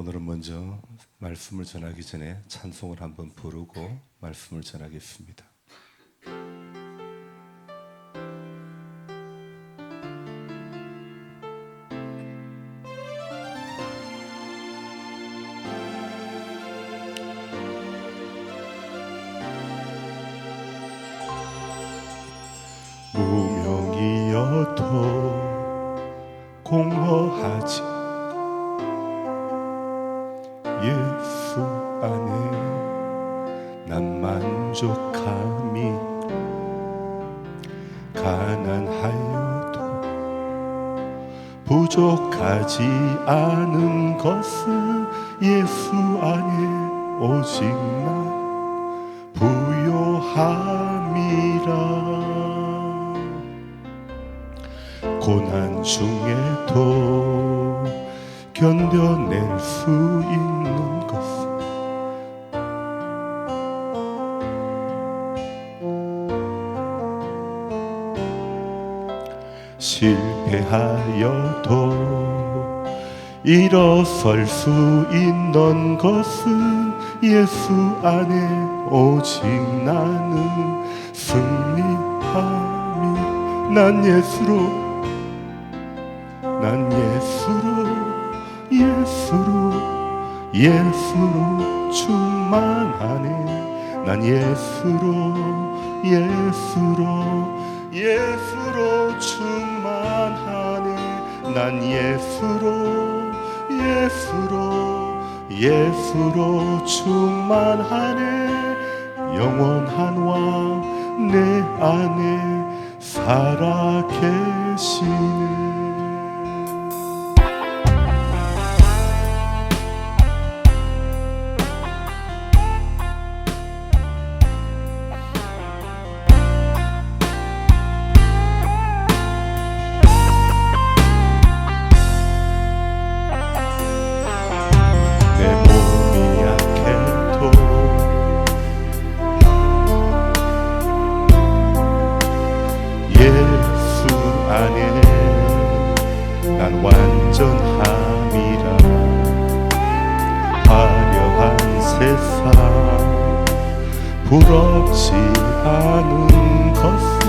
오늘은 먼저 말씀을 전하기 전에 찬송을 한번 부르고 말씀을 전하겠습니다. 무명이어도 공허하지 예수 안에 난 만족함이 가난하여도 부족하지 않은 것은 예수 안에 오직 난 부요함이라. 고난 중에도 견뎌낼 수 있는 것은 실패하여도 일어설 수 있는 것은 예수 안에 오직 나는 승리함이. 난 예수로 충만하네. 난 예수로 충만하네. 난 예수로 충만하네. 영원한 왕 내 안에 살아 계시네. 완전함이라. 화려한 세상 부럽지 않은 것은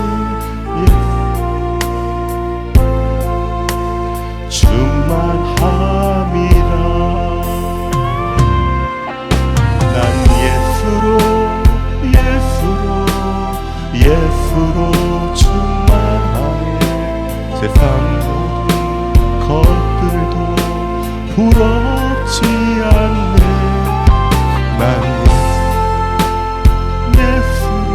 충만함이라. 난 예수로 충만하네. 세상 것들도 부럽지 않네. 난 예수로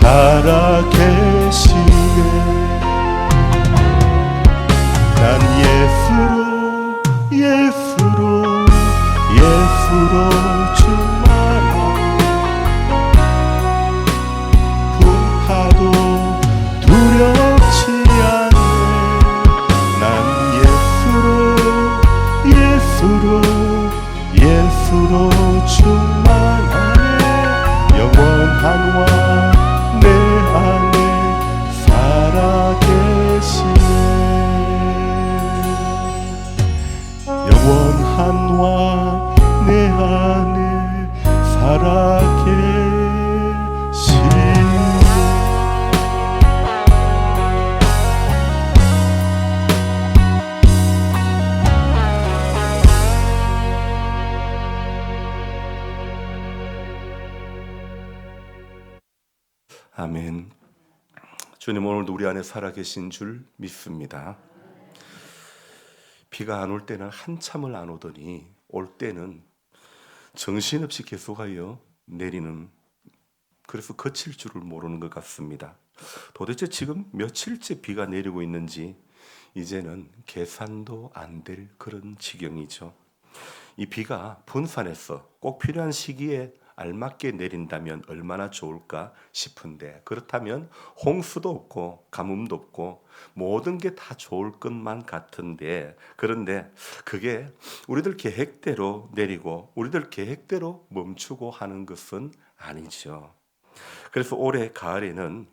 살아 계시네. 난 예수로 두렵지 않네. 난 예수로 충만하네. 영원한 왕 내 안에 살아 계시네. 영원한 왕 내 안에 살아 계시네. 아멘. 주님, 오늘도 우리 안에 살아계신 줄 믿습니다. 비가 안 올 때는 한참을 안 오더니 올 때는 정신없이 계속하여 내리는, 그래서 그칠 줄을 모르는 것 같습니다. 도대체 지금 며칠째 비가 내리고 있는지 이제는 계산도 안 될 그런 지경이죠. 이 비가 분산해서 꼭 필요한 시기에 알맞게 내린다면 얼마나 좋을까 싶은데, 그렇다면 홍수도 없고 가뭄도 없고 모든 게 다 좋을 것만 같은데, 그런데 그게 우리들 계획대로 내리고 우리들 계획대로 멈추고 하는 것은 아니죠. 그래서 올해 가을에는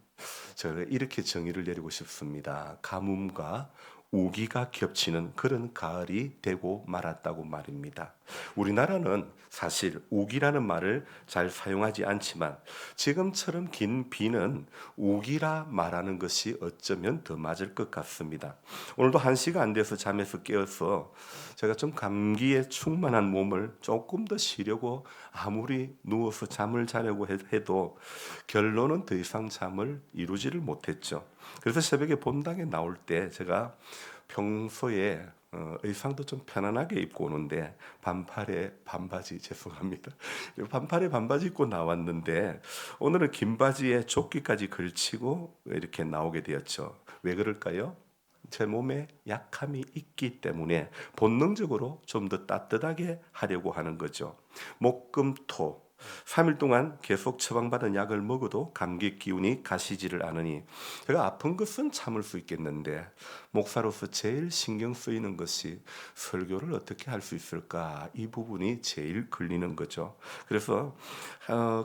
제가 이렇게 정의를 내리고 싶습니다. 가뭄과 우기가 겹치는 그런 가을이 되고 말았다고 말입니다. 우리나라는 사실 우기라는 말을 잘 사용하지 않지만 지금처럼 긴 비는 우기라 말하는 것이 어쩌면 더 맞을 것 같습니다. 오늘도 1시가 안 돼서 잠에서 깨어서 제가 좀 감기에 충만한 몸을 조금 더 쉬려고 아무리 누워서 잠을 자려고 해도 결론은 더 이상 잠을 이루지를 못했죠. 그래서 새벽에 본당에 나올 때 제가 평소에 의상도 좀 편안하게 입고 오는데 반팔에 반바지 죄송합니다. 반팔에 반바지 입고 나왔는데 오늘은 긴 바지에 조끼까지 걸치고 이렇게 나오게 되었죠. 왜 그럴까요? 제 몸에 약함이 있기 때문에 본능적으로 좀 더 따뜻하게 하려고 하는 거죠. 목, 금, 토 3일 동안 계속 처방받은 약을 먹어도 감기 기운이 가시지를 않으니 제가 아픈 것은 참을 수 있겠는데 목사로서 제일 신경 쓰이는 것이 설교를 어떻게 할 수 있을까 이 부분이 제일 걸리는 거죠. 그래서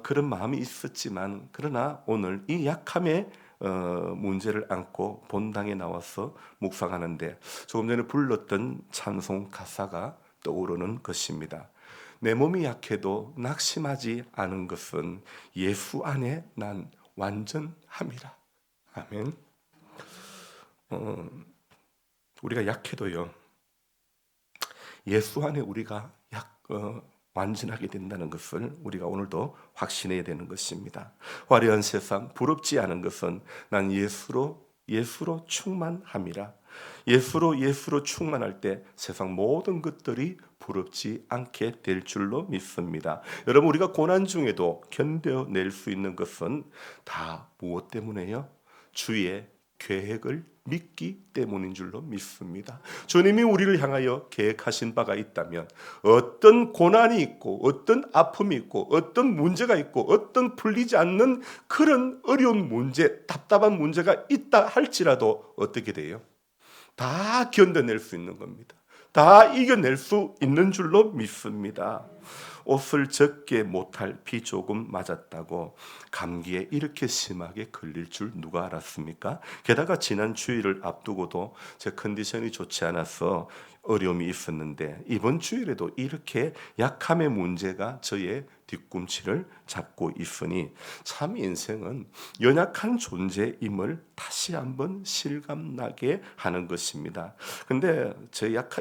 그런 마음이 있었지만 그러나 오늘 이 약함의 문제를 안고 본당에 나와서 묵상하는데 조금 전에 불렀던 찬송 가사가 떠오르는 것입니다. 내 몸이 약해도 낙심하지 않은 것은 예수 안에 난 완전함이라. 아멘. 우리가 약해도요. 예수 안에 우리가 완전하게 된다는 것을 우리가 오늘도 확신해야 되는 것입니다. 화려한 세상 부럽지 않은 것은 난 예수로 충만함이라. 예수로 충만할 때 세상 모든 것들이 부럽지 않게 될 줄로 믿습니다. 여러분 우리가 고난 중에도 견뎌낼 수 있는 것은 다 무엇 때문에요? 주의 계획을 믿기 때문인 줄로 믿습니다. 주님이 우리를 향하여 계획하신 바가 있다면 어떤 고난이 있고 어떤 아픔이 있고 어떤 문제가 있고 어떤 풀리지 않는 그런 어려운 문제, 답답한 문제가 있다 할지라도 어떻게 돼요? 다 견뎌낼 수 있는 겁니다. 다 이겨낼 수 있는 줄로 믿습니다. 옷을 적게 못할 비 조금 맞았다고 감기에 이렇게 심하게 걸릴 줄 누가 알았습니까? 게다가 지난 주일을 앞두고도 제 컨디션이 좋지 않아서 어려움이 있었는데 이번 주일에도 이렇게 약함의 문제가 저의 뒤꿈치를 잡고 있으니 참 인생은 연약한 존재임을 다시 한번 실감나게 하는 것입니다. 근데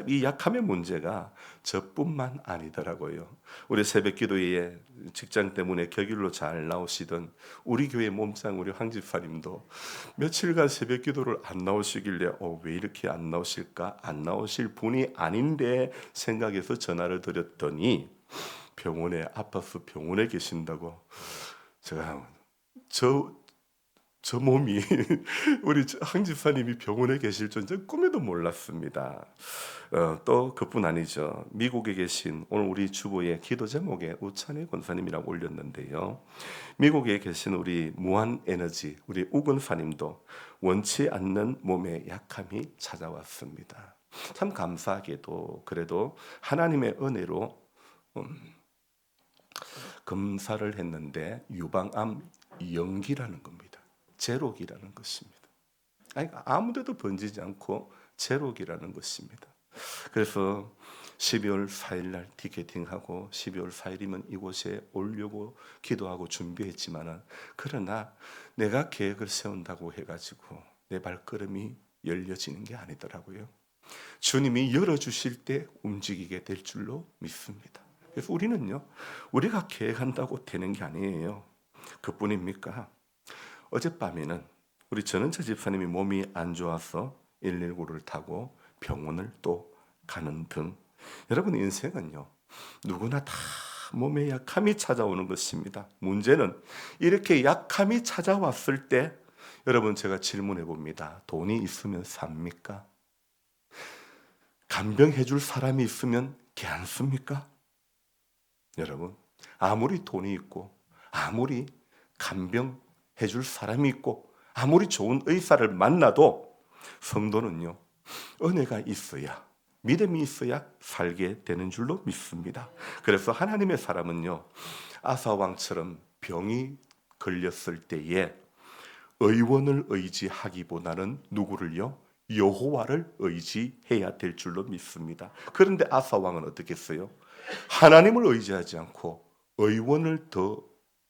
이 약함의 문제가 저뿐만 아니더라고요. 우리 새벽 기도에 직장 때문에 격일로 잘 나오시던 우리 교회 몸짱 우리 황 집사님도 며칠간 새벽 기도를 안 나오시길래 왜 이렇게 안 나오실까? 안 나오실 분이 아닌데 생각해서 전화를 드렸더니 병원에 아파서 병원에 계신다고. 제가 저 몸이 우리 황 집사님이 병원에 계실 줄 꿈에도 몰랐습니다. 또 그뿐 아니죠. 미국에 계신 오늘 우리 주보에 기도 제목에 우찬희 권사님이라고 올렸는데요. 미국에 계신 우리 무한 에너지 우리 우 권사님도 원치 않는 몸의 약함이 찾아왔습니다. 참 감사하게도 그래도 하나님의 은혜로 검사를 했는데 유방암 0기라는 겁니다. 제로기라는 것입니다. 아무데도 번지지 않고 제로기라는 것입니다. 그래서 12월 4일 날 티켓팅하고 12월 4일이면 이곳에 오려고 기도하고 준비했지만은 그러나 내가 계획을 세운다고 해가지고 내 발걸음이 열려지는 게 아니더라고요. 주님이 열어주실 때 움직이게 될 줄로 믿습니다. 그래서 우리는요, 우리가 계획한다고 되는 게 아니에요. 그뿐입니까? 어젯밤에는 우리 전은철 집사님이 몸이 안 좋아서 119를 타고 병원을 또 가는 등 여러분 인생은요 누구나 다 몸에 약함이 찾아오는 것입니다. 문제는 이렇게 약함이 찾아왔을 때 여러분 제가 질문해 봅니다. 돈이 있으면 삽니까? 간병해 줄 사람이 있으면 괜찮습니까? 여러분 아무리 돈이 있고 아무리 간병 해줄 사람이 있고 아무리 좋은 의사를 만나도 성도는요 은혜가 있어야 믿음이 있어야 살게 되는 줄로 믿습니다. 그래서 하나님의 사람은요 아사 왕처럼 병이 걸렸을 때에 의원을 의지하기보다는 누구를요? 여호와를 의지해야 될 줄로 믿습니다. 그런데 아사 왕은 어떻게 했어요? 하나님을 의지하지 않고 의원을 더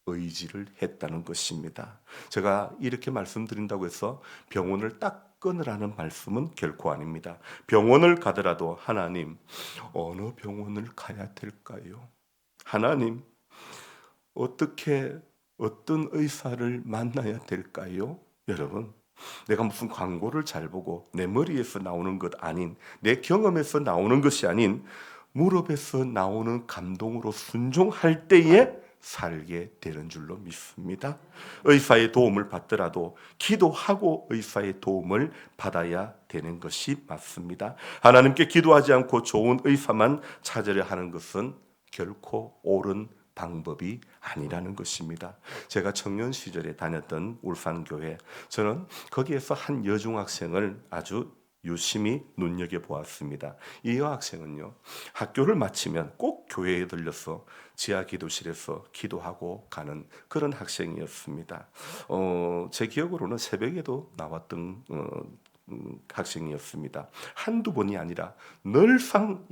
의지를 했다는 것입니다. 제가 이렇게 말씀드린다고 해서 병원을 딱 끊으라는 말씀은 결코 아닙니다. 병원을 가더라도 하나님, 어느 병원을 가야 될까요? 하나님, 어떻게 어떤 의사를 만나야 될까요? 여러분, 내가 무슨 광고를 잘 보고 내 머리에서 나오는 것 아닌, 내 경험에서 나오는 것이 아닌 무릎에서 나오는 감동으로 순종할 때에 살게 되는 줄로 믿습니다. 의사의 도움을 받더라도 기도하고 의사의 도움을 받아야 되는 것이 맞습니다. 하나님께 기도하지 않고 좋은 의사만 찾으려 하는 것은 결코 옳은 방법이 아니라는 것입니다. 제가 청년 시절에 다녔던 울산교회, 저는 거기에서 한 여중학생을 아주 유심히 눈여겨보았습니다. 이 여학생은요, 학교를 마치면 꼭 교회에 들려서 지하 기도실에서 기도하고 가는 그런 학생이었습니다. 제 기억으로는 새벽에도 나왔던 학생이었습니다. 한두 번이 아니라 늘상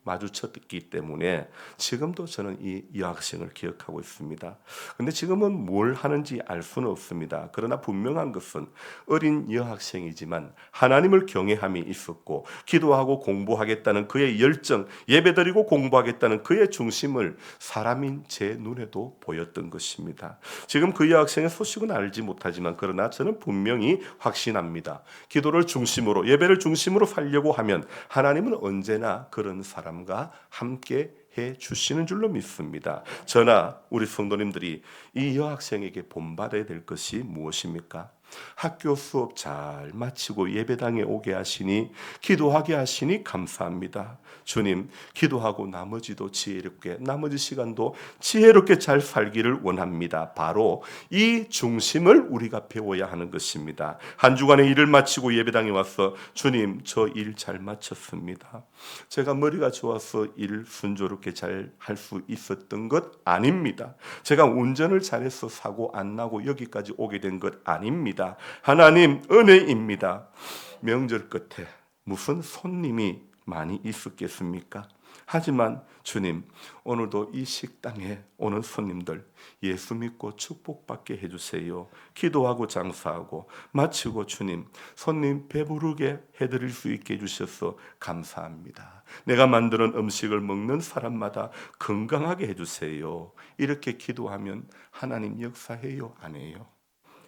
마주쳤기 때문에 지금도 저는 이 여학생을 기억하고 있습니다. 근데 지금은 뭘 하는지 알 수는 없습니다. 그러나 분명한 것은 어린 여학생이지만 하나님을 경외함이 있었고 기도하고 공부하겠다는 그의 열정, 예배드리고 공부하겠다는 그의 중심을 사람인 제 눈에도 보였던 것입니다. 지금 그 여학생의 소식은 알지 못하지만 그러나 저는 분명히 확신합니다. 기도를 중심으로, 예배를 중심으로 살려고 하면 하나님은 언제나 그런 사람과 함께 해 주시는 줄로 믿습니다. 저나 우리 성도님들이 이 여학생에게 본받아야 될 것이 무엇입니까? 학교 수업 잘 마치고 예배당에 오게 하시니, 기도하게 하시니 감사합니다. 주님, 기도하고 나머지도 지혜롭게, 나머지 시간도 지혜롭게 잘 살기를 원합니다. 바로 이 중심을 우리가 배워야 하는 것입니다. 한 주간의 일을 마치고 예배당에 와서 주님, 저 일 잘 마쳤습니다. 제가 머리가 좋아서 일 순조롭게 잘 할 수 있었던 것 아닙니다. 제가 운전을 잘해서 사고 안 나고 여기까지 오게 된 것 아닙니다. 하나님 은혜입니다. 명절 끝에 무슨 손님이 많이 있었겠습니까? 하지만 주님, 오늘도 이 식당에 오는 손님들 예수 믿고 축복받게 해주세요. 기도하고 장사하고 마치고 주님, 손님 배부르게 해드릴 수 있게 해주셔서 감사합니다. 내가 만드는 음식을 먹는 사람마다 건강하게 해주세요. 이렇게 기도하면 하나님 역사해요, 안 해요?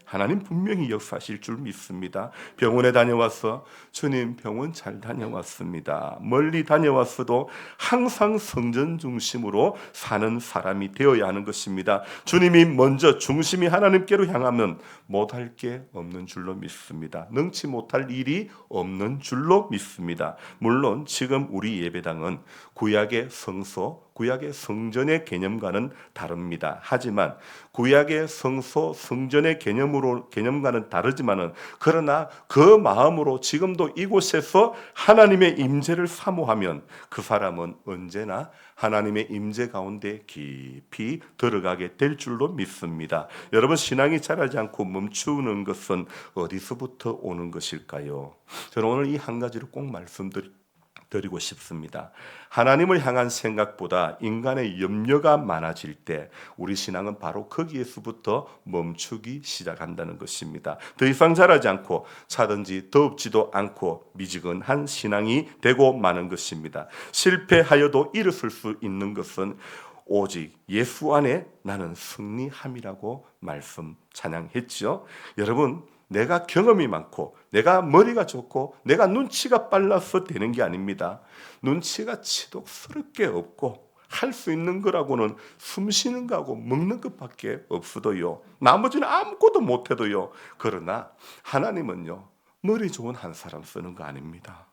하나님 분명히 역사하실 줄 믿습니다. 병원에 다녀와서 주님, 병원 잘 다녀왔습니다. 멀리 다녀왔어도 항상 성전 중심으로 사는 사람이 되어야 하는 것입니다. 주님이 먼저 중심이 하나님께로 향하면 못할 게 없는 줄로 믿습니다. 능치 못할 일이 없는 줄로 믿습니다. 물론 지금 우리 예배당은 구약의 성소, 구약의 성전의 개념과는 다릅니다. 하지만 구약의 성소, 성전의 개념과는 다르지만은, 그러나 그 마음으로 지금도 이곳에서 하나님의 임재를 사모하면 그 사람은 언제나 하나님의 임재 가운데 깊이 들어가게 될 줄로 믿습니다. 여러분, 신앙이 자라지 않고 멈추는 것은 어디서부터 오는 것일까요? 저는 오늘 이 한 가지를 꼭 말씀드리고 싶습니다. 하나님을 향한 생각보다 인간의 염려가 많아질 때 우리 신앙은 바로 거기에서부터 멈추기 시작한다는 것입니다. 더 이상 자라지 않고 차든지 더웁지도 않고 미지근한 신앙이 되고 마는 것입니다. 실패하여도 일어설 수 있는 것은 오직 예수 안에 나는 승리함이라고 말씀 찬양했죠. 여러분, 내가 경험이 많고 내가 머리가 좋고 내가 눈치가 빨라서 되는 게 아닙니다. 눈치가 치독스럽게 없고 할 수 있는 거라고는 숨 쉬는 거하고 먹는 것밖에 없어도요. 나머지는 아무것도 못해도요. 그러나 하나님은요, 머리 좋은 한 사람 쓰는 거 아닙니다.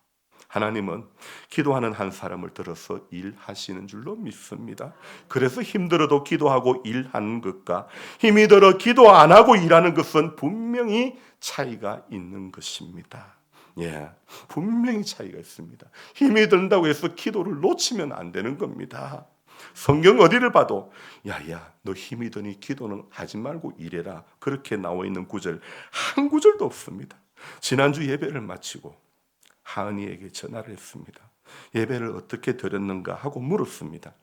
하나님은 기도하는 한 사람을 들어서 일하시는 줄로 믿습니다. 그래서 힘들어도 기도하고 일하는 것과 힘이 들어 기도 안 하고 일하는 것은 분명히 차이가 있는 것입니다. 예, 분명히 차이가 있습니다. 힘이 든다고 해서 기도를 놓치면 안 되는 겁니다. 성경 어디를 봐도 야야 너 힘이 드니 기도는 하지 말고 일해라 그렇게 나와 있는 구절 한 구절도 없습니다. 지난주 예배를 마치고 하은이에게 전화를 했습니다. 예배를 어떻게 드렸는가 하고 물었습니다.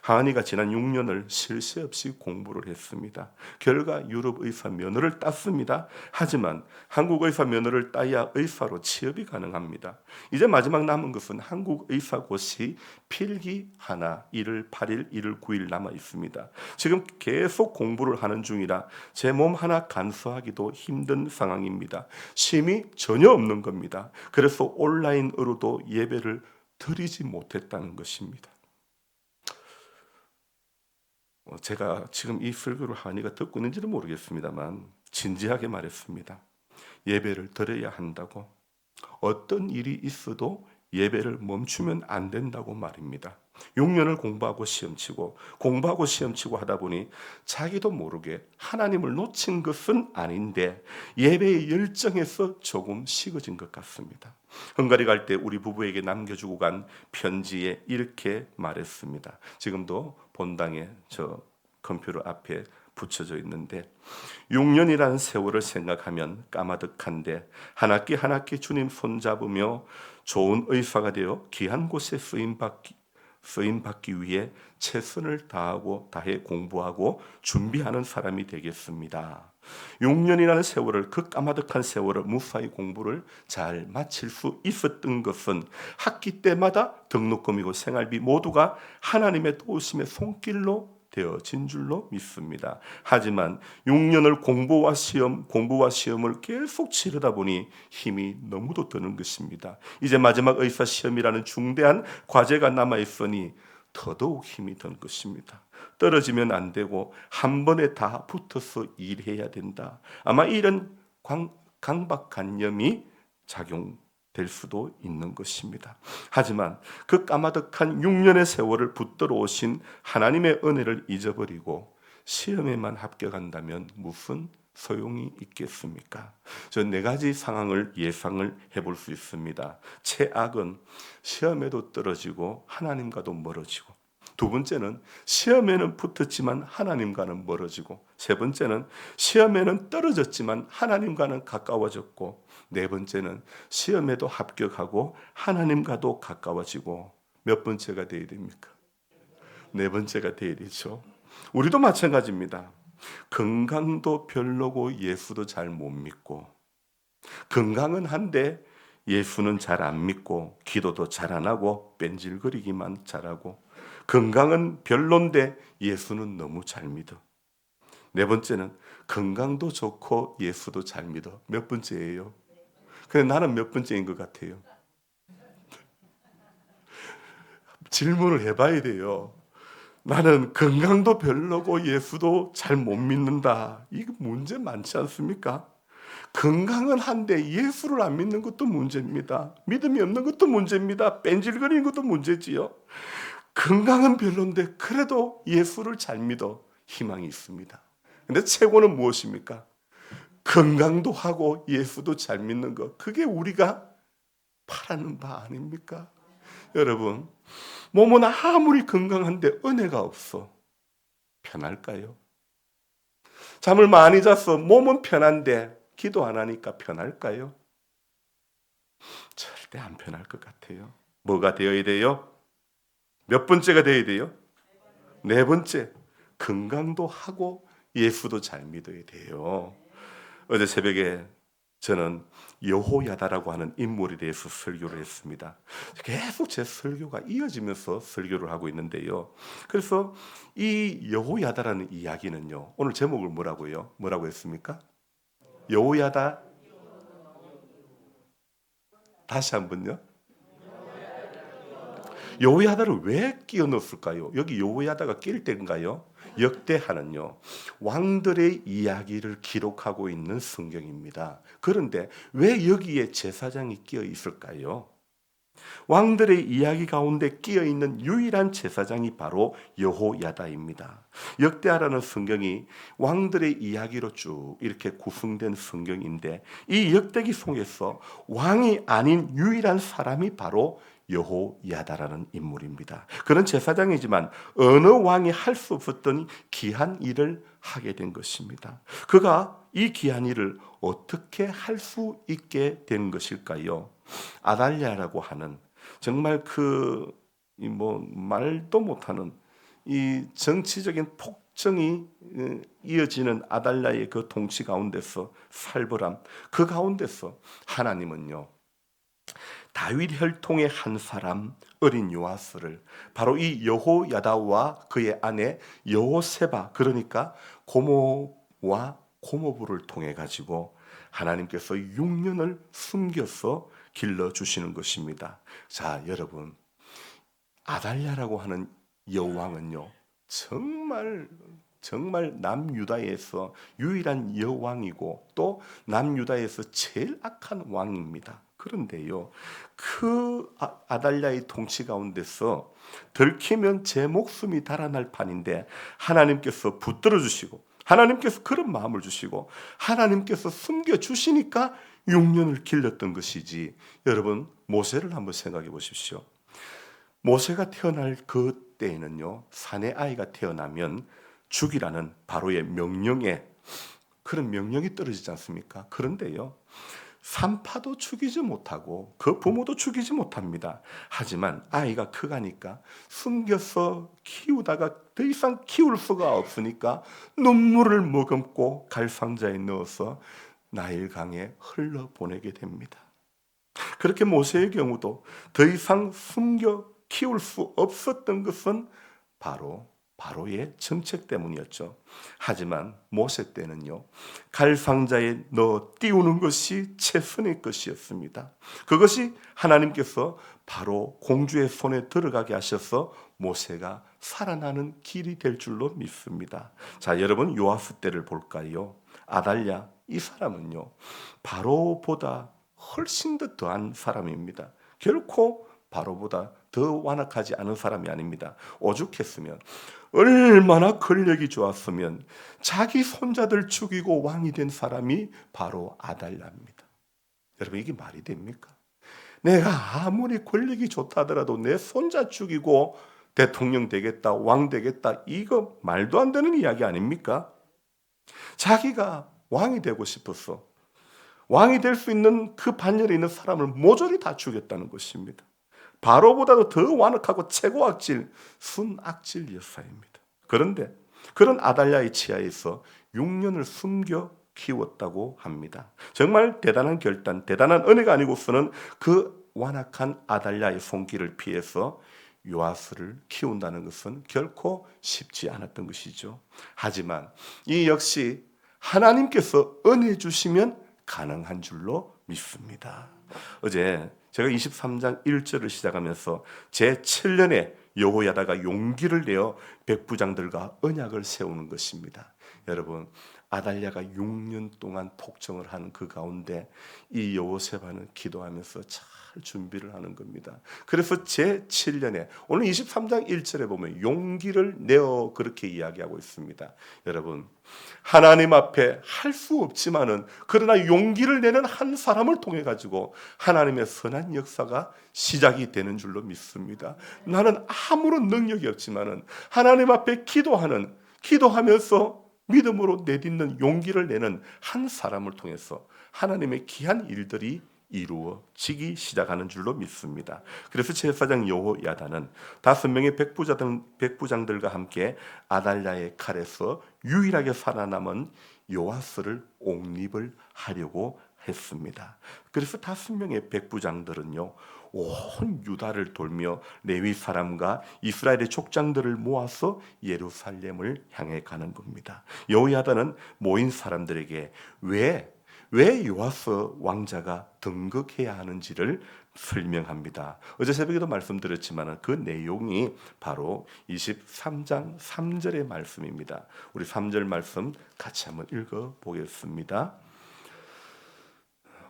하은이가 지난 6년을 쉴 새 없이 공부를 했습니다. 결과 유럽 의사 면허를 땄습니다. 하지만 한국 의사 면허를 따야 의사로 취업이 가능합니다. 이제 마지막 남은 것은 한국 의사고시 필기 하나 1월 8일, 1월 9일 남아 있습니다. 지금 계속 공부를 하는 중이라 제 몸 하나 간수하기도 힘든 상황입니다. 쉼이 전혀 없는 겁니다. 그래서 온라인으로도 예배를 드리지 못했다는 것입니다. 제가 지금 이 설교를 하은이가 듣고 있는지는 모르겠습니다만 진지하게 말했습니다. 예배를 드려야 한다고, 어떤 일이 있어도 예배를 멈추면 안 된다고 말입니다. 6년을 공부하고 시험치고 하다 보니 자기도 모르게 하나님을 놓친 것은 아닌데 예배의 열정에서 조금 식어진 것 같습니다. 헝가리 갈 때 우리 부부에게 남겨주고 간 편지에 이렇게 말했습니다. 지금도 본당에 저 컴퓨터 앞에 붙여져 있는데 6년이라는 세월을 생각하면 까마득한데 한 학기 한 학기 주님 손잡으며 좋은 의사가 되어 귀한 곳에 쓰임받기 위해 최선을 다해 공부하고 준비하는 사람이 되겠습니다. 6년이라는 세월을 그 까마득한 세월을 무사히 공부를 잘 마칠 수 있었던 것은 학기 때마다 등록금이고 생활비 모두가 하나님의 도우심의 손길로 되어진 줄로 믿습니다. 하지만 6년을 공부와 시험을 계속 치르다 보니 힘이 너무도 드는 것입니다. 이제 마지막 의사 시험이라는 중대한 과제가 남아 있으니 더더욱 힘이 든 것입니다. 떨어지면 안 되고 한 번에 다 붙어서 일해야 된다. 아마 이런 강박관념이 작용될 수도 있는 것입니다. 하지만 그 까마득한 6년의 세월을 붙들어 오신 하나님의 은혜를 잊어버리고 시험에만 합격한다면 무슨 소용이 있겠습니까? 저 네 가지 상황을 예상을 해볼 수 있습니다. 최악은 시험에도 떨어지고 하나님과도 멀어지고, 두 번째는 시험에는 붙었지만 하나님과는 멀어지고, 세 번째는 시험에는 떨어졌지만 하나님과는 가까워졌고, 네 번째는 시험에도 합격하고 하나님과도 가까워지고, 몇 번째가 되어야 됩니까? 네 번째가 되어야 되죠. 우리도 마찬가지입니다. 건강도 별로고 예수도 잘 못 믿고, 건강은 한데 예수는 잘 안 믿고, 기도도 잘 안 하고 뺀질거리기만 잘하고, 건강은 별론데 예수는 너무 잘 믿어. 네 번째는 건강도 좋고 예수도 잘 믿어. 몇 번째예요? 근데 나는 몇 번째인 것 같아요? 질문을 해봐야 돼요. 나는 건강도 별로고 예수도 잘 못 믿는다. 이거 문제 많지 않습니까? 건강은 한데 예수를 안 믿는 것도 문제입니다. 믿음이 없는 것도 문제입니다. 뺀질거리는 것도 문제지요. 건강은 별론데 그래도 예수를 잘 믿어. 희망이 있습니다. 근데 최고는 무엇입니까? 건강도 하고 예수도 잘 믿는 것. 그게 우리가 바라는 바 아닙니까? 여러분, 몸은 아무리 건강한데 은혜가 없어. 편할까요? 잠을 많이 자서 몸은 편한데 기도 안 하니까 편할까요? 절대 안 편할 것 같아요. 뭐가 되어야 돼요? 몇 번째가 되어야 돼요? 네 번째, 건강도 하고 예수도 잘 믿어야 돼요. 어제 새벽에 저는 여호야다라고 하는 인물에 대해서 설교를 했습니다. 계속 제 설교가 이어지면서 설교를 하고 있는데요. 그래서 이 여호야다라는 이야기는요, 오늘 제목을 뭐라고 했습니까? 여호야다, 다시 한번요. 여호야다를 왜 끼워 넣었을까요? 여기 여호야다가 낄 때인가요? 역대하는요, 왕들의 이야기를 기록하고 있는 성경입니다. 그런데 왜 여기에 제사장이 끼어 있을까요? 왕들의 이야기 가운데 끼어있는 유일한 제사장이 바로 여호야다입니다. 역대하라는 성경이 왕들의 이야기로 쭉 이렇게 구성된 성경인데 이 역대기 속에서 왕이 아닌 유일한 사람이 바로 여호야다라는 인물입니다. 그는 제사장이지만 어느 왕이 할 수 없었던 귀한 일을 하게 된 것입니다. 그가 이 귀한 일을 어떻게 할 수 있게 된 것일까요? 아달랴라고 하는 정말 말도 못하는 이 정치적인 폭정이 이어지는 아달랴의 그 통치 가운데서 살벌함 그 가운데서 하나님은요 다윗 혈통의 한 사람 어린 요아스를 바로 이 여호야다와 그의 아내 여호세바 그러니까 고모와 고모부를 통해 가지고 하나님께서 6년을 숨겨서 길러 주시는 것입니다. 자, 여러분 아달랴라고 하는 여왕은요 정말 남유다에서 유일한 여왕이고 또 남유다에서 제일 악한 왕입니다. 그런데요, 아달랴의 통치 가운데서 들키면 제 목숨이 달아날 판인데 하나님께서 붙들어 주시고 하나님께서 그런 마음을 주시고 하나님께서 숨겨 주시니까 6년을 길렀던 것이지. 여러분 모세를 한번 생각해 보십시오. 모세가 태어날 그 때에는요 사내 아이가 태어나면 죽이라는 바로의 명령에 그런 명령이 떨어지지 않습니까? 그런데요 산파도 죽이지 못하고 그 부모도 죽이지 못합니다. 하지만 아이가 커가니까 숨겨서 키우다가 더 이상 키울 수가 없으니까 눈물을 머금고 갈상자에 넣어서 나일강에 흘러보내게 됩니다. 그렇게 모세의 경우도 더 이상 숨겨 키울 수 없었던 것은 바로 바로의 정책 때문이었죠. 하지만 모세 때는요 갈상자에 넣어 띄우는 것이 최선의 것이었습니다. 그것이 하나님께서 바로 공주의 손에 들어가게 하셔서 모세가 살아나는 길이 될 줄로 믿습니다. 자, 여러분 요아스 때를 볼까요? 아달랴 이 사람은요 바로보다 훨씬 더 더한 사람입니다. 결코 바로보다 더 완악하지 않은 사람이 아닙니다. 오죽했으면 얼마나 권력이 좋았으면 자기 손자들 죽이고 왕이 된 사람이 바로 아달랴입니다. 여러분 이게 말이 됩니까? 내가 아무리 권력이 좋다 하더라도 내 손자 죽이고 대통령 되겠다 왕 되겠다 이거 말도 안 되는 이야기 아닙니까? 자기가 왕이 되고 싶어서 왕이 될 수 있는 그 반열에 있는 사람을 모조리 다 죽였다는 것입니다. 바로보다도 더 완악하고 최고 악질, 순악질 여사입니다. 그런데 그런 아달랴의 치하에서 6년을 숨겨 키웠다고 합니다. 정말 대단한 결단, 대단한 은혜가 아니고서는 그 완악한 아달랴의 손길을 피해서 요아스를 키운다는 것은 결코 쉽지 않았던 것이죠. 하지만 이 역시 하나님께서 은혜 주시면 가능한 줄로 믿습니다. 어제 제가 23장 1절을 시작하면서 제7년에 여호야다가 용기를 내어 백부장들과 언약을 세우는 것입니다. 여러분 아달랴가 6년 동안 폭정을 하는 그 가운데 이 여호세바는 기도하면서 잘 준비를 하는 겁니다. 그래서 제7년에 오늘 23장 1절에 보면 용기를 내어 그렇게 이야기하고 있습니다. 여러분 하나님 앞에 할 수 없지만은 그러나 용기를 내는 한 사람을 통해 가지고 하나님의 선한 역사가 시작이 되는 줄로 믿습니다. 나는 아무런 능력이 없지만은 하나님 앞에 기도하면서 믿음으로 내딛는 용기를 내는 한 사람을 통해서 하나님의 귀한 일들이 이루어지기 시작하는 줄로 믿습니다. 그래서 제사장 여호야다는 5명의 백부장들과 함께 아달랴의 칼에서 유일하게 살아남은 요아스를 옹립을 하려고 했습니다. 그래서 5명의 백부장들은요 온 유다를 돌며 레위 사람과 이스라엘의 족장들을 모아서 예루살렘을 향해 가는 겁니다. 여호야다는 모인 사람들에게 왜 요아스 왕자가 등극해야 하는지를 설명합니다. 어제 새벽에도 말씀드렸지만 그 내용이 바로 23장 3절의 말씀입니다. 우리 3절 말씀 같이 한번 읽어보겠습니다.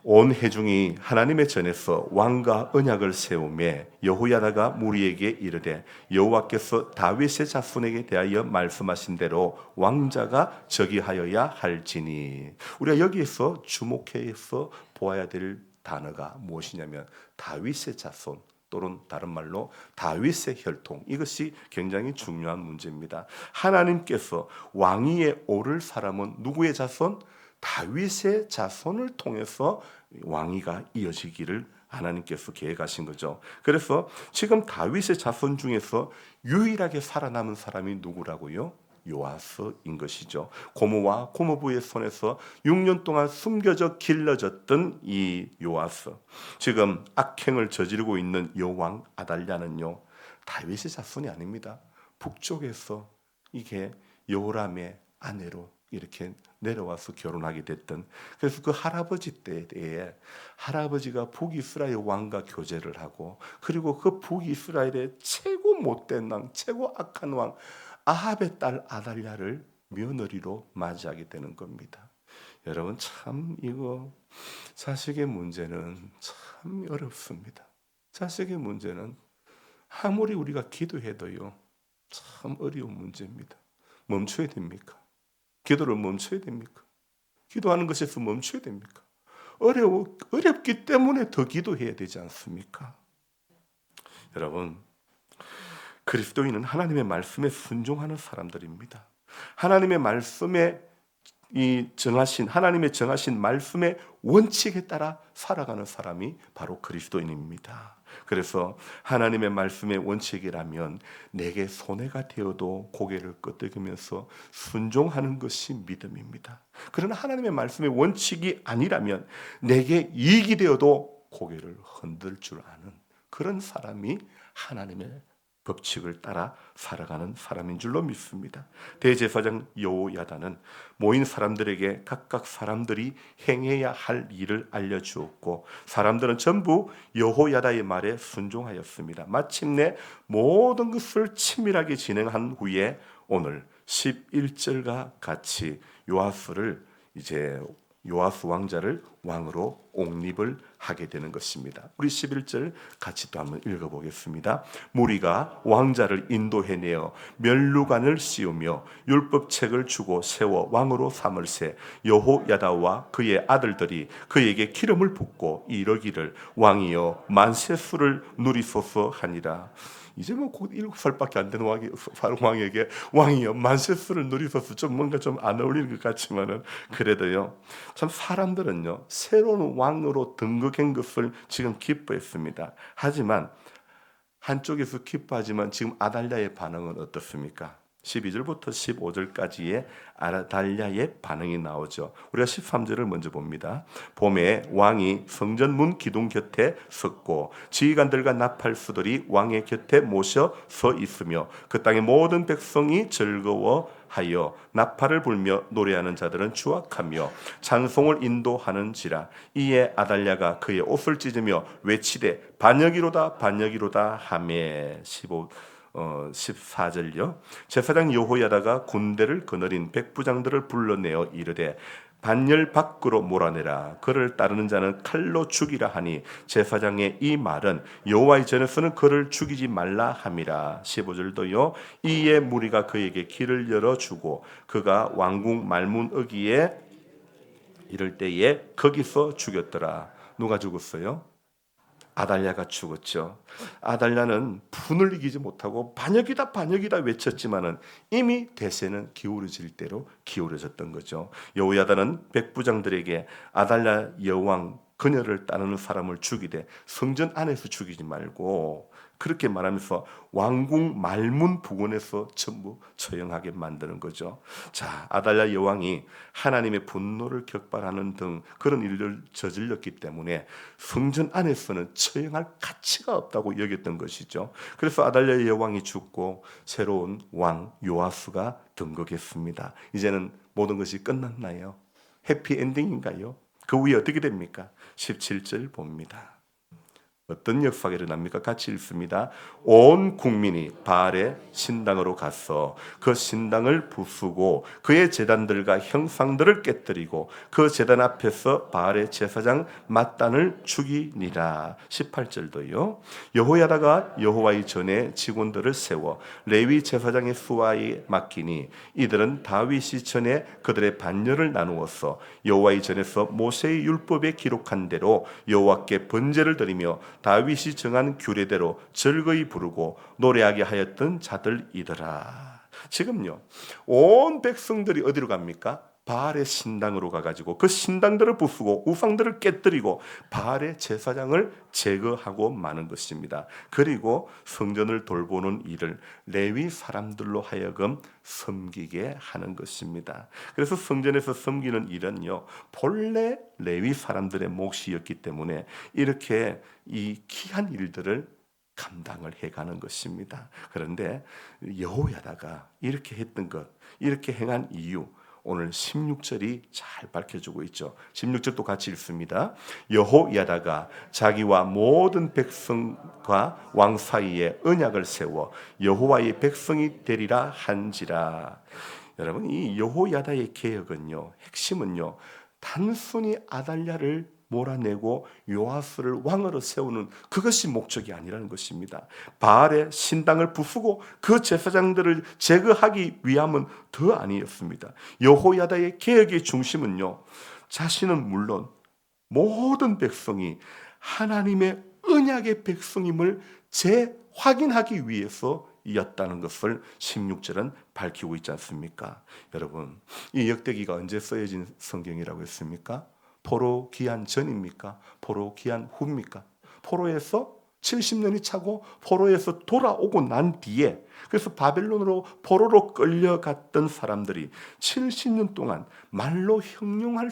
온 회중이 하나님의 전에서 왕과 언약을 세우며 여호야다가 무리에게 이르되 여호와께서 다윗의 자손에게 대하여 말씀하신 대로 왕자가 저기하여야 할지니. 우리가 여기에서 주목해서 보아야 될 단어가 무엇이냐면 다윗의 자손 또는 다른 말로 다윗의 혈통, 이것이 굉장히 중요한 문제입니다. 하나님께서 왕위에 오를 사람은 누구의 자손? 다윗의 자손을 통해서 왕위가 이어지기를 하나님께서 계획하신 거죠. 그래서 지금 다윗의 자손 중에서 유일하게 살아남은 사람이 누구라고요? 요아스인 것이죠. 고모와 고모부의 손에서 6년 동안 숨겨져 길러졌던 이 요아스, 지금 악행을 저지르고 있는 여왕 아달랴는요, 다윗의 자손이 아닙니다. 북쪽에서 이게 여호람의 아내로 이렇게 내려와서 결혼하게 됐던, 그래서 그 할아버지 때에 할아버지가 북이스라엘 왕과 교제를 하고, 그리고 그 북이스라엘의 최고 못된 왕, 최고 악한 왕 아합의 딸 아달랴를 며느리로 맞이하게 되는 겁니다. 여러분, 참 이거 자식의 문제는 참 어렵습니다. 자식의 문제는 아무리 우리가 기도해도요, 참 어려운 문제입니다. 멈춰야 됩니까? 기도를 멈춰야 됩니까? 기도하는 것에서 멈춰야 됩니까? 어렵기 때문에 더 기도해야 되지 않습니까? 여러분, 그리스도인은 하나님의 말씀에 순종하는 사람들입니다. 하나님의 말씀에 하나님의 정하신 말씀의 원칙에 따라 살아가는 사람이 바로 그리스도인입니다. 그래서 하나님의 말씀의 원칙이라면 내게 손해가 되어도 고개를 끄덕이면서 순종하는 것이 믿음입니다. 그러나 하나님의 말씀의 원칙이 아니라면 내게 이익이 되어도 고개를 흔들 줄 아는 그런 사람이 하나님의 법칙을 따라 살아가는 사람인 줄로 믿습니다. 대제사장 여호야다는 모인 사람들에게 각각 사람들이 행해야 할 일을 알려주었고, 사람들은 전부 여호야다의 말에 순종하였습니다. 마침내 모든 것을 친밀하게 진행한 후에 오늘 11절과 같이 요아스 왕자를 왕으로 옹립을 하게 되는 것입니다. 우리 11절 같이 또 한번 읽어보겠습니다. 무리가 왕자를 인도해내어 면류관을 씌우며 율법책을 주고 세워 왕으로 삼을새 여호야다와 그의 아들들이 그에게 기름을 붓고 이르기를 왕이여 만세수를 누리소서 하니라. 이제 곧 7살밖에 안 되는 왕에게 왕이여 만세수를 누리소서, 좀 뭔가 좀 안 어울리는 것 같지만은 그래도요, 참 사람들은요 새로운 왕으로 등극한 것을 지금 기뻐했습니다. 하지만 한쪽에서 기뻐하지만 지금 아달랴의 반응은 어떻습니까? 12절부터 15절까지의 아달랴의 반응이 나오죠. 우리가 13절을 먼저 봅니다. 봄에 왕이 성전 문 기둥 곁에 섰고 지휘관들과 나팔수들이 왕의 곁에 모셔 서 있으며 그 땅의 모든 백성이 즐거워하여 나팔을 불며 노래하는 자들은 추악하며 찬송을 인도하는지라. 이에 아달랴가 그의 옷을 찢으며 외치되 반역이로다 반역이로다 하매. 14절요. 제사장 여호야다가 군대를 거느린 백부장들을 불러내어 이르되 반열 밖으로 몰아내라. 그를 따르는 자는 칼로 죽이라 하니 제사장의 이 말은 여호와의 전에서는 그를 죽이지 말라 함이라. 15절도요. 이에 무리가 그에게 길을 열어주고 그가 왕궁 말문 어기에 이를 때에 거기서 죽였더라. 누가 죽었어요? 아달랴가 죽었죠. 아달랴는 분을 이기지 못하고 반역이다 반역이다 외쳤지만은 이미 대세는 기울어질 대로 기울어졌던 거죠. 여호야다는 백부장들에게 아달랴 여왕 그녀를 따르는 사람을 죽이되 성전 안에서 죽이지 말고, 그렇게 말하면서 왕궁 말문 부근에서 전부 처형하게 만드는 거죠. 자, 아달랴 여왕이 하나님의 분노를 격발하는 등 그런 일을 저질렀기 때문에 성전 안에서는 처형할 가치가 없다고 여겼던 것이죠. 그래서 아달랴 여왕이 죽고 새로운 왕 요아스가 등극했습니다. 이제는 모든 것이 끝났나요? 해피엔딩인가요? 그 후에 어떻게 됩니까? 17절 봅니다. 어떤 역사가 일어납니까? 같이 읽습니다. 온 국민이 바알의 신당으로 가서 그 신당을 부수고 그의 제단들과 형상들을 깨뜨리고 그 제단 앞에서 바알의 제사장 mat단을 죽이니라. 18절도요. 여호야다가 여호와의 전에 직원들을 세워 레위 제사장의 수하에 맡기니 이들은 다윗이 전에 그들의 반열을 나누어서 여호와의 전에서 모세의 율법에 기록한 대로 여호와께 번제를 드리며 다윗이 정한 규례대로 즐거이 부르고 노래하게 하였던 자들이더라. 지금요, 온 백성들이 어디로 갑니까? 바알의 신당으로 가가지고 그 신당들을 부수고 우상들을 깨뜨리고 바알의 제사장을 제거하고 마는 것입니다. 그리고 성전을 돌보는 일을 레위 사람들로 하여금 섬기게 하는 것입니다. 그래서 성전에서 섬기는 일은요, 본래 레위 사람들의 몫이었기 때문에 이렇게 이 귀한 일들을 감당을 해가는 것입니다. 그런데 여호야다가 이렇게 했던 것, 이렇게 행한 이유, 오늘 16절이 잘 밝혀주고 있죠. 16절도 같이 읽습니다. 여호야다가 자기와 모든 백성과 왕 사이에 언약을 세워 여호와의 백성이 되리라 한지라. 여러분, 이 여호야다의 개혁은요, 핵심은요, 단순히 아달랴를 몰아내고 요아스를 왕으로 세우는 그것이 목적이 아니라는 것입니다. 바알의 신당을 부수고 그 제사장들을 제거하기 위함은 더 아니었습니다. 여호야다의 개혁의 중심은요, 자신은 물론 모든 백성이 하나님의 언약의 백성임을 재확인하기 위해서 이었다는 것을 16절은 밝히고 있지 않습니까? 여러분, 이 역대기가 언제 쓰여진 성경이라고 했습니까? 포로 귀환 전입니까? 포로 귀환 후입니까? 포로에서 70년이 차고 포로에서 돌아오고 난 뒤에, 그래서 바벨론으로 포로로 끌려갔던 사람들이 70년 동안 말로 형언할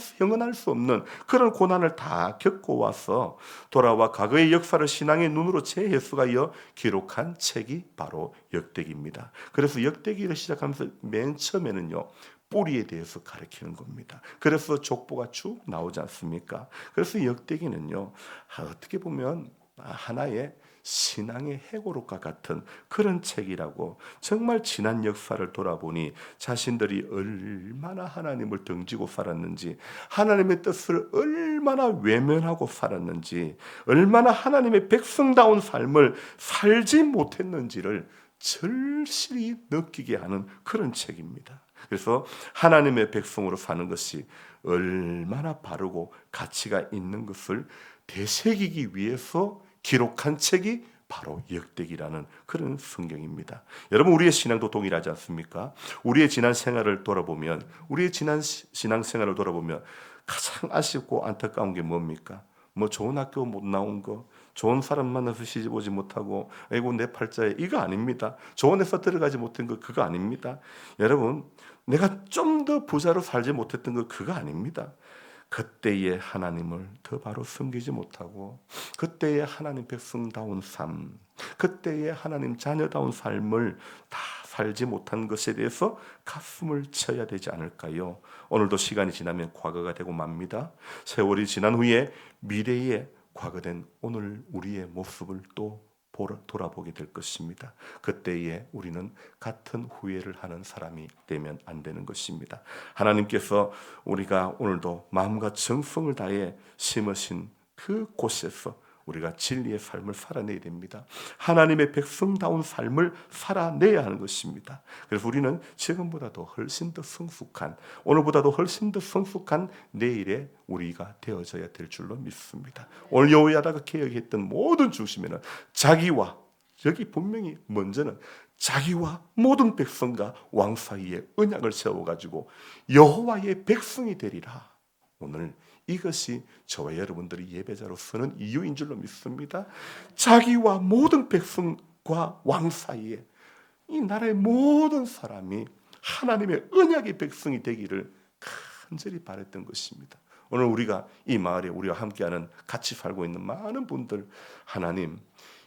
수 없는 그런 고난을 다 겪고 와서 돌아와 과거의 역사를 신앙의 눈으로 재해석하여 기록한 책이 바로 역대기입니다. 그래서 역대기를 시작하면서 맨 처음에는요, 뿌리에 대해서 가르치는 겁니다. 그래서 족보가 쭉 나오지 않습니까? 그래서 역대기는요, 어떻게 보면 하나의 신앙의 해고록과 같은 그런 책이라고, 정말 지난 역사를 돌아보니 자신들이 얼마나 하나님을 등지고 살았는지, 하나님의 뜻을 얼마나 외면하고 살았는지, 얼마나 하나님의 백성다운 삶을 살지 못했는지를 절실히 느끼게 하는 그런 책입니다. 그래서 하나님의 백성으로 사는 것이 얼마나 바르고 가치가 있는 것을 되새기기 위해서 기록한 책이 바로 역대기라는 그런 성경입니다. 여러분, 우리의 신앙도 동일하지 않습니까? 우리의 지난 생활을 돌아보면, 신앙 생활을 돌아보면 가장 아쉽고 안타까운 게 뭡니까? 뭐 좋은 학교 못 나온 거, 좋은 사람 만나서 시집 오지 못하고, 아이고 내 팔자에, 이거 아닙니다. 좋은 회사 들어가지 못한 거, 그거 아닙니다. 여러분, 내가 좀 더 부자로 살지 못했던 거, 그거 아닙니다. 그때의 하나님을 더 바로 섬기지 못하고, 그때의 하나님 백성다운 삶, 그때의 하나님 자녀다운 삶을 다 살지 못한 것에 대해서 가슴을 쳐야 되지 않을까요? 오늘도 시간이 지나면 과거가 되고 맙니다. 세월이 지난 후에 미래의 과거된 오늘 우리의 모습을 또 돌아보게 될 것입니다. 그때에 우리는 같은 후회를 하는 사람이 되면 안 되는 것입니다. 하나님께서 우리가 오늘도 마음과 정성을 다해 심으신 그 곳에서 우리가 진리의 삶을 살아내야 됩니다. 하나님의 백성다운 삶을 살아내야 하는 것입니다. 그래서 우리는 지금보다도 훨씬 더 성숙한, 오늘보다도 훨씬 더 성숙한 내일의 우리가 되어져야 될 줄로 믿습니다. 오늘 여호야다가 개혁했던 모든 중심에는 자기와, 여기 분명히 먼저는 자기와 모든 백성과 왕 사이에 언약을 세워가지고 여호와의 백성이 되리라. 오늘 이것이 저와 여러분들이 예배자로 서는 이유인 줄로 믿습니다. 자기와 모든 백성과 왕 사이에 이 나라의 모든 사람이 하나님의 언약의 백성이 되기를 간절히 바랬던 것입니다. 오늘 우리가 이 마을에 우리와 함께하는, 같이 살고 있는 많은 분들, 하나님,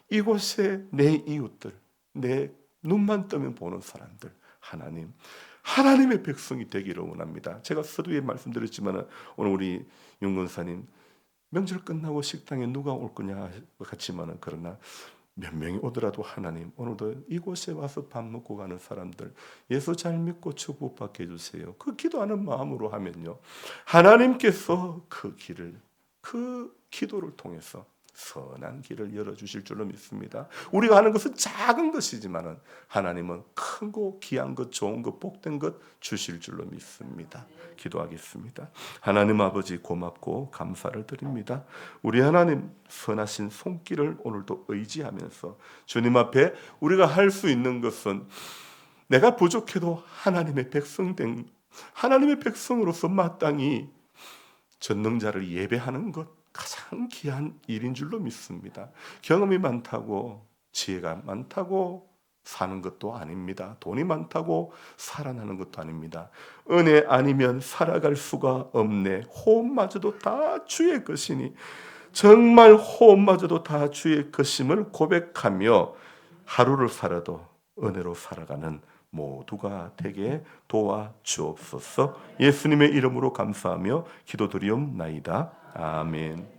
이곳에 내 이웃들, 내 눈만 뜨면 보는 사람들, 하나님, 하나님의 백성이 되기를 원합니다. 제가 서두에 말씀드렸지만 오늘 우리 윤 권사님 명절 끝나고 식당에 누가 올 거냐 같지만은, 그러나 몇 명이 오더라도 하나님, 오늘도 이곳에 와서 밥 먹고 가는 사람들 예수 잘 믿고 축복받게 해주세요. 그 기도하는 마음으로 하면요, 하나님께서 그 기도를 통해서 선한 길을 열어주실 줄로 믿습니다. 우리가 하는 것은 작은 것이지만은 하나님은 크고 귀한 것, 좋은 것, 복된 것 주실 줄로 믿습니다. 기도하겠습니다. 하나님 아버지, 고맙고 감사를 드립니다. 우리 하나님 선하신 손길을 오늘도 의지하면서 주님 앞에 우리가 할 수 있는 것은, 내가 부족해도 하나님의 백성으로서 마땅히 전능자를 예배하는 것, 가장 귀한 일인 줄로 믿습니다. 경험이 많다고, 지혜가 많다고 사는 것도 아닙니다. 돈이 많다고 살아나는 것도 아닙니다. 은혜 아니면 살아갈 수가 없네. 호흡마저도 다 주의 것이니, 정말 호흡마저도 다 주의 것임을 고백하며 하루를 살아도 은혜로 살아가는 모두가 되게 도와주옵소서. 예수님의 이름으로 감사하며 기도드리옵나이다. 아멘.